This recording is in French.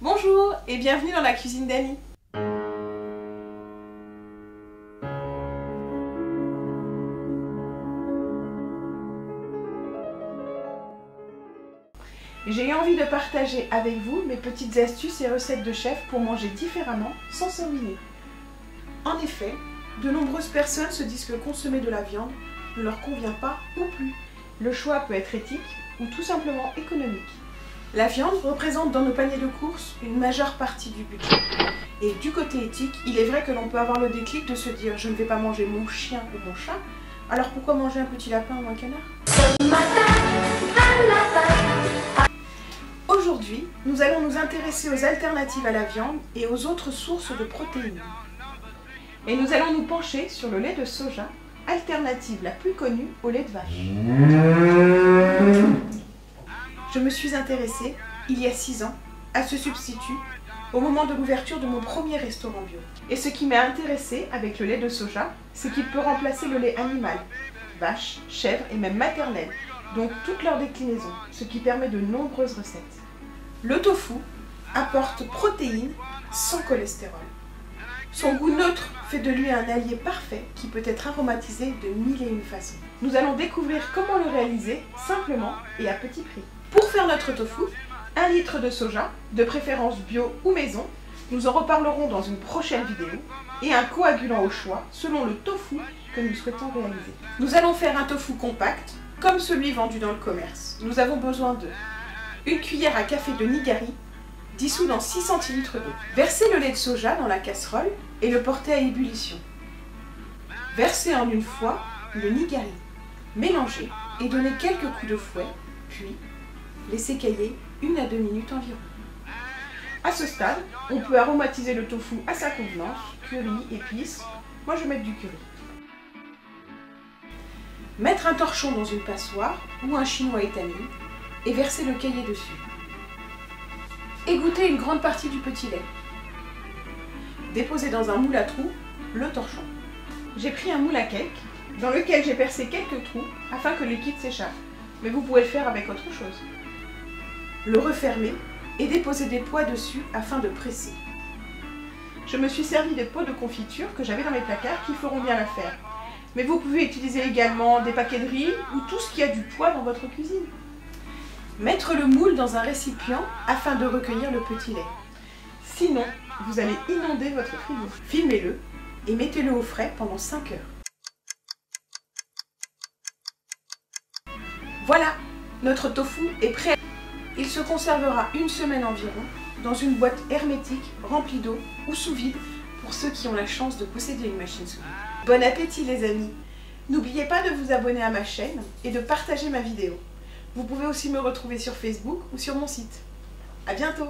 Bonjour et bienvenue dans la cuisine d'Annie. J'ai eu envie de partager avec vous mes petites astuces et recettes de chef pour manger différemment sans se ruiner. En effet, de nombreuses personnes se disent que consommer de la viande ne leur convient pas ou plus. Le choix peut être éthique ou tout simplement économique. La viande représente dans nos paniers de courses une majeure partie du budget. Et du côté éthique, il est vrai que l'on peut avoir le déclic de se dire « je ne vais pas manger mon chien ou mon chat, alors pourquoi manger un petit lapin ou un canard ?» Aujourd'hui, nous allons nous intéresser aux alternatives à la viande et aux autres sources de protéines. Et nous allons nous pencher sur le lait de soja, alternative la plus connue au lait de vache. Je me suis intéressée, il y a 6 ans, à ce substitut au moment de l'ouverture de mon premier restaurant bio. Et ce qui m'a intéressée avec le lait de soja, c'est qu'il peut remplacer le lait animal, vache, chèvre et même maternelle, donc toutes leurs déclinaisons, ce qui permet de nombreuses recettes. Le tofu apporte protéines sans cholestérol. Son goût neutre fait de lui un allié parfait qui peut être aromatisé de 1001 façons. Nous allons découvrir comment le réaliser simplement et à petit prix. Pour faire notre tofu, 1 litre de soja, de préférence bio ou maison, nous en reparlerons dans une prochaine vidéo, et un coagulant au choix selon le tofu que nous souhaitons réaliser. Nous allons faire un tofu compact, comme celui vendu dans le commerce. Nous avons besoin de 1 cuillère à café de nigari, dissous dans 6 centilitres d'eau. Versez le lait de soja dans la casserole et le portez à ébullition. Versez en une fois le nigari. Mélangez et donnez quelques coups de fouet, puis laissez cailler 1 à 2 minutes environ. À ce stade, on peut aromatiser le tofu à sa convenance, curry, épices. Moi je vais mettre du curry. Mettre un torchon dans une passoire ou un chinois étamine et verser le caillé dessus. Égoutter une grande partie du petit lait. Déposer dans un moule à trous le torchon. J'ai pris un moule à cake dans lequel j'ai percé quelques trous afin que le liquide s'échappe, mais vous pouvez le faire avec autre chose. Le refermer et déposer des pois dessus afin de presser. Je me suis servi des pots de confiture que j'avais dans mes placards qui feront bien l'affaire. Mais vous pouvez utiliser également des paquets de riz ou tout ce qui a du poids dans votre cuisine. Mettre le moule dans un récipient afin de recueillir le petit lait. Sinon, vous allez inonder votre frigo. Filmez-le et mettez-le au frais pendant 5 heures. Voilà, notre tofu est prêt. Il se conservera 1 semaine environ dans une boîte hermétique remplie d'eau ou sous vide pour ceux qui ont la chance de posséder une machine sous vide. Bon appétit les amis! N'oubliez pas de vous abonner à ma chaîne et de partager ma vidéo. Vous pouvez aussi me retrouver sur Facebook ou sur mon site. À bientôt!